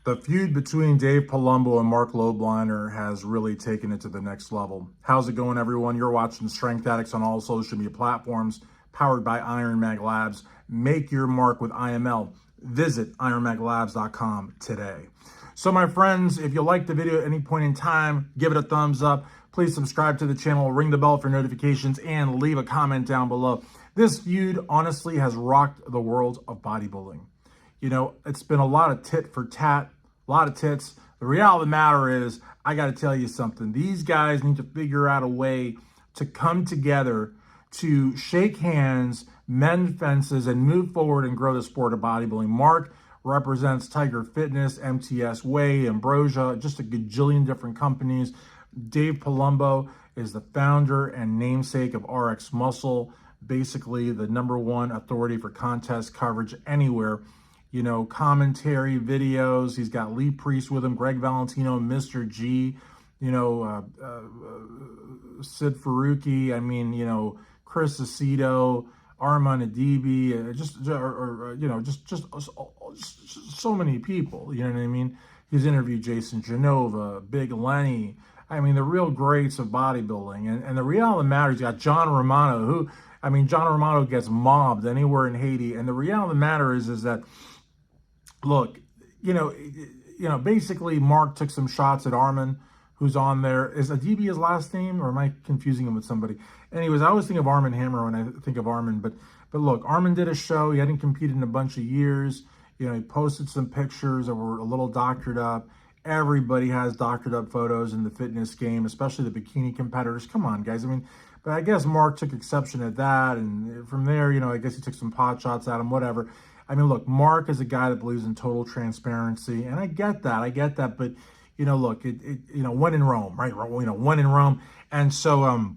The feud between Dave Palumbo and Marc Lobliner has really taken it to the next level. How's it going, everyone? You're watching Strength Addicts on all social media platforms, powered by IronMag Labs. Make your mark with IML. Visit IronMagLabs.com today. So my friends, if you liked the video at any point in time, give it a thumbs up. Please subscribe to the channel, ring the bell for notifications, and leave a comment down below. This feud honestly has rocked the world of bodybuilding. You know, it's been a lot of tit for tat, a lot of tits. The reality of the matter is, I got to tell you something. These guys need to figure out a way to come together, to shake hands, mend fences, and move forward and grow the sport of bodybuilding. Marc represents Tiger Fitness, MTS Way, Ambrosia, just a gajillion different companies. Dave Palumbo is the founder and namesake of RX Muscle, basically the #1 authority for contest coverage anywhere. You know, commentary, videos. He's got Lee Priest with him, Greg Valentino, Mr. G, you know, Sid Faruqi. I mean, you know, Chris Aceto, Arman Hammer, just so many people. You know what I mean? He's interviewed Jason Genova, Big Lenny. I mean, the real greats of bodybuilding. And the reality of the matter, he's got John Romano, who, I mean, John Romano gets mobbed anywhere in Haiti. And the reality of the matter is that, look, you know, basically Marc took some shots at Arman, who's on there. Is Adibi his last name, or am I confusing him with somebody? Anyways, I always think of Arman Hammer when I think of Arman, but look, Arman did a show. He hadn't competed in a bunch of years. You know, he posted some pictures that were a little doctored up. Everybody has doctored up photos in the fitness game, especially the bikini competitors. Come on, guys. I mean, but I guess Marc took exception at that, and from there, you know, I guess he took some pot shots at him, whatever. I mean, look, Marc is a guy that believes in total transparency, and I get that, but, you know, look, you know, when in Rome, right? You know, when in Rome, and so,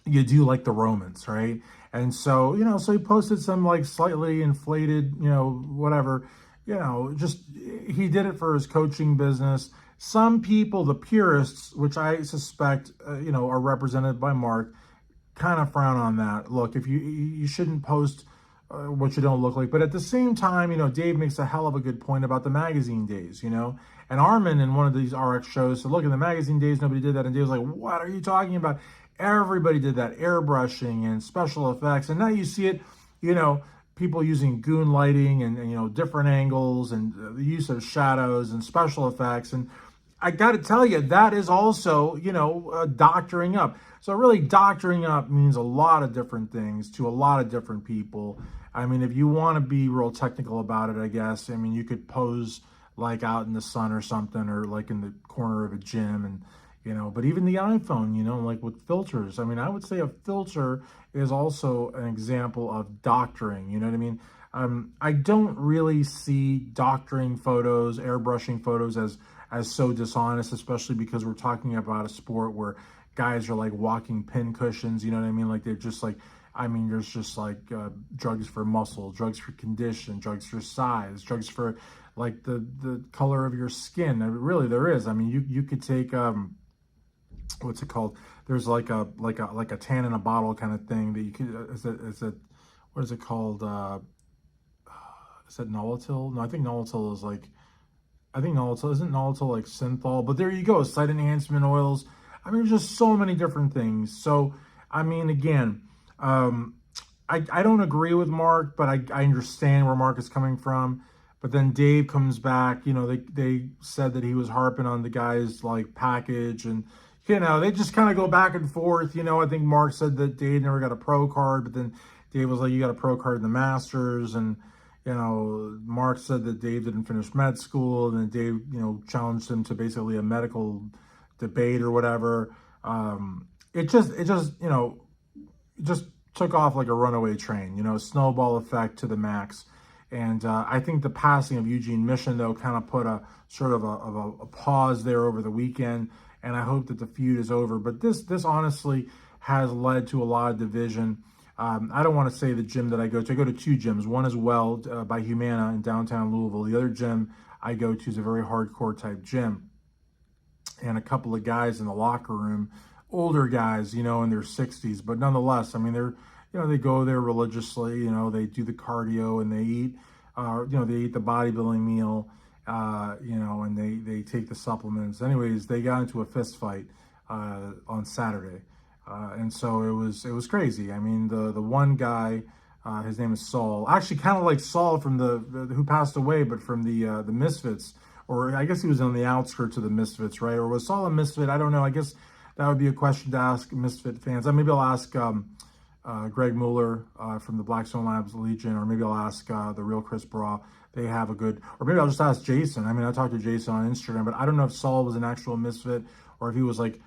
you do like the Romans, right? And so, you know, so he posted some, like, slightly inflated, you know, whatever, you know, just, he did it for his coaching business. Some people, the purists, which I suspect, you know, are represented by Marc, kind of frown on that. Look, if you shouldn't post what you don't look like. But at the same time, you know, Dave makes a hell of a good point about the magazine days, you know. And Arman in one of these RX shows said, look, in the magazine days, nobody did that. And Dave was like, what are you talking about? Everybody did that, airbrushing and special effects. And now you see it, you know, people using goon lighting and you know, different angles and the use of shadows and special effects. And I got to tell you, that is also, you know, doctoring up. So really, doctoring up means a lot of different things to a lot of different people. I mean, if you want to be real technical about it, I guess, I mean, you could pose like out in the sun or something, or like in the corner of a gym, and, you know, but even the iPhone, you know, like with filters, I mean, I would say a filter is also an example of doctoring, you know what I mean? I don't really see doctoring photos, airbrushing photos as so dishonest, especially because we're talking about a sport where guys are like walking pin cushions, you know what I mean? Like they're just like, I mean, there's just like drugs for muscle, drugs for condition, drugs for size, drugs for like the color of your skin. Really, there is. I mean, you could take what's it called? There's like a tan in a bottle kind of thing that you could. What is it called? Is it Nolotil? No, I think Nolotil is like. I think Nolotil isn't Nolotil like synthol, but there you go. Site enhancement oils. I mean, there's just so many different things. So, I mean, again. I don't agree with Marc, but I understand where Marc is coming from. But then Dave comes back, you know, they said that he was harping on the guy's like package, and, you know, they just kind of go back and forth. You know, I think Marc said that Dave never got a pro card, but then Dave was like, you got a pro card in the Masters. And, you know, Marc said that Dave didn't finish med school, and then Dave, you know, challenged him to basically a medical debate or whatever. It just, you know, just took off like a runaway train, you know, snowball effect to the max. And I think the passing of Eugene Mission, though, kind of put a sort of a pause there over the weekend. And I hope that the feud is over. But this honestly has led to a lot of division. I don't want to say the gym that I go to. I go to two gyms. One is Weld by Humana in downtown Louisville. The other gym I go to is a very hardcore type gym. And a couple of guys in the locker room, older guys, you know, in their 60s, but nonetheless, I mean, they're, you know, they go there religiously, you know, they do the cardio and they eat, you know, they eat the bodybuilding meal. and they take the supplements. Anyways, they got into a fist fight on Saturday, and so it was crazy. I mean, the one guy, his name is Saul, actually kind of like Saul from the who passed away, but from the Misfits, or I guess he was on the outskirts of the Misfits, right? Or was Saul a Misfit? I don't know. I guess that would be a question to ask Misfit fans. Maybe I'll ask Greg Mueller from the Blackstone Labs Legion, or maybe I'll ask the real Chris Bra. They have a good, or maybe I'll just ask Jason. I mean, I talked to Jason on Instagram, but I don't know if Saul was an actual Misfit or if he was like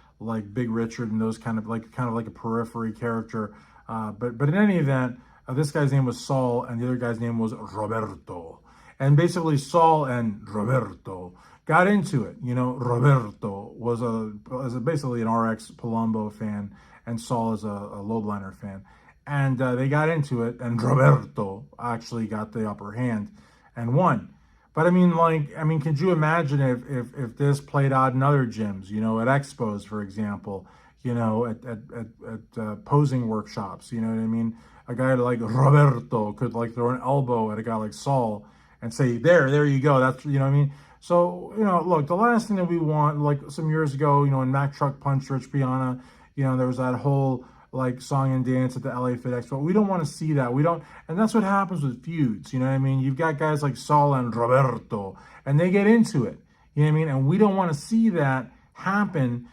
Big Richard and those kind of like a periphery character. But in any event, this guy's name was Saul and the other guy's name was Roberto. And basically Saul and Roberto got into it. Roberto was basically an RX Palumbo fan, and Saul is a Lobliner fan. And they got into it, and Roberto actually got the upper hand and won. But I mean, could you imagine if this played out in other gyms, at expos, for example, at posing workshops, you know what I mean? A guy like Roberto could like throw an elbow at a guy like Saul and say, there you go. That's, you know what I mean? So, look, the last thing that we want, like some years ago, when Mac Truck punched Rich Piana, there was that whole like song and dance at the LA Fit Expo. We don't want to see that. And that's what happens with feuds. You know what I mean? You've got guys like Saul and Roberto, and they get into it. You know what I mean? And we don't want to see that happen,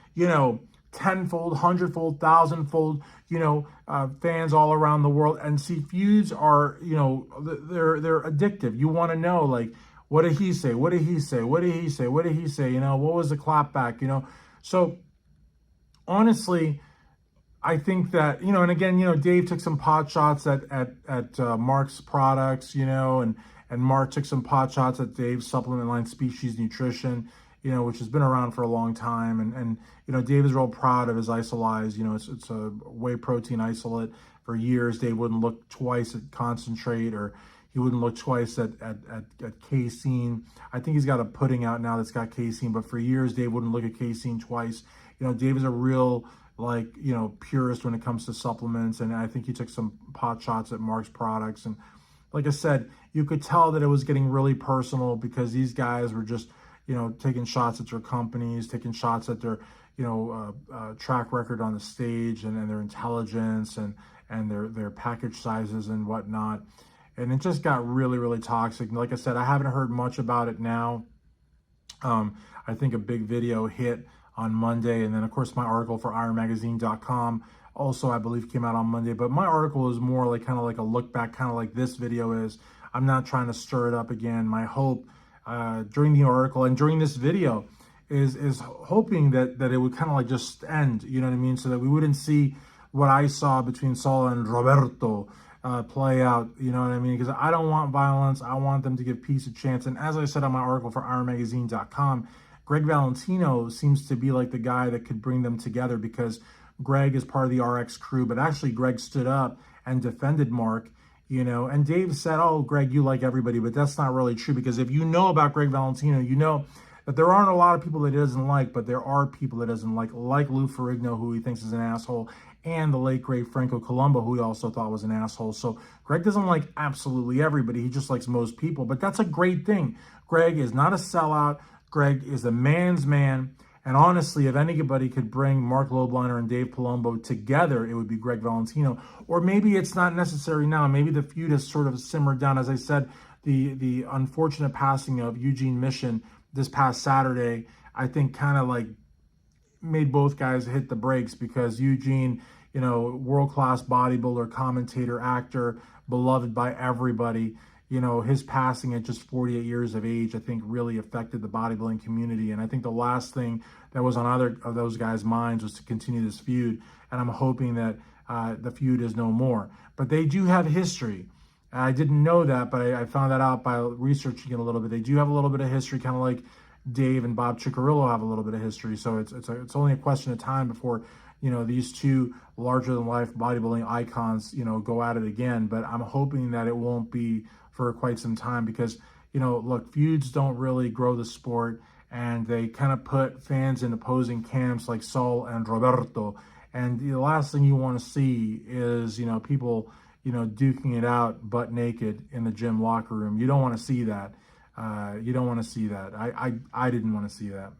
tenfold, hundredfold, thousandfold, fans all around the world. And see, feuds are, they're addictive. You want to know, like, what did he say? What did he say? What did he say? What did he say? What was the clap back? So honestly, I think that, and again, Dave took some pot shots at Marc's products, and Marc took some pot shots at Dave's supplement line, Species Nutrition, which has been around for a long time. And Dave is real proud of his Isolyze. It's a whey protein isolate. For years, Dave wouldn't look twice at concentrate, or he wouldn't look twice at casein. I think he's got a pudding out now that's got casein, but for years, Dave wouldn't look at casein twice. Dave is a real, purist when it comes to supplements. And I think he took some pot shots at Marc's products. And like I said, you could tell that it was getting really personal because these guys were just, taking shots at their companies, taking shots at their, track record on the stage and their intelligence and their package sizes and whatnot. And it just got really, really toxic. And like I said, I haven't heard much about it now. I think a big video hit on Monday. And then, of course, my article for IronMagazine.com also, I believe, came out on Monday. But my article is more like kind of like a look back, kind of like this video is. I'm not trying to stir it up again. My hope during the article and during this video is hoping that it would kind of like just end, you know what I mean? So that we wouldn't see what I saw between Saul and Roberto play out, you know what I mean? Because I don't want violence. I want them to give peace a chance. And as I said on my article for IronMagazine.com, Greg Valentino seems to be like the guy that could bring them together because Greg is part of the RX crew, but actually Greg stood up and defended Marc, and Dave said, oh, Greg, you like everybody, but that's not really true because if you know about Greg Valentino, you know that there aren't a lot of people that he doesn't like, but there are people that doesn't like Lou Ferrigno, who he thinks is an asshole, and the late, great Franco Columbo, who he also thought was an asshole. So Greg doesn't like absolutely everybody. He just likes most people, but that's a great thing. Greg is not a sellout. Greg is a man's man. And honestly, if anybody could bring Marc Lobliner and Dave Palumbo together, it would be Greg Valentino. Or maybe it's not necessary now. Maybe the feud has sort of simmered down. As I said, the unfortunate passing of Eugene Mission this past Saturday, I think kind of like made both guys hit the brakes because Eugene, world-class bodybuilder, commentator, actor, beloved by everybody, his passing at just 48 years of age, I think really affected the bodybuilding community. And I think the last thing that was on either of those guys' minds was to continue this feud. And I'm hoping that the feud is no more. But they do have history. I didn't know that, but I found that out by researching it a little bit. They do have a little bit of history, kind of like Dave and Bob Ciccarello have a little bit of history. So it's only a question of time before, these two larger-than-life bodybuilding icons, go at it again. But I'm hoping that it won't be for quite some time because, look, feuds don't really grow the sport, and they kind of put fans in opposing camps like Saul and Roberto. And the last thing you want to see is, people, duking it out butt naked in the gym locker room. You don't want to see that. You don't want to see that. I didn't want to see that.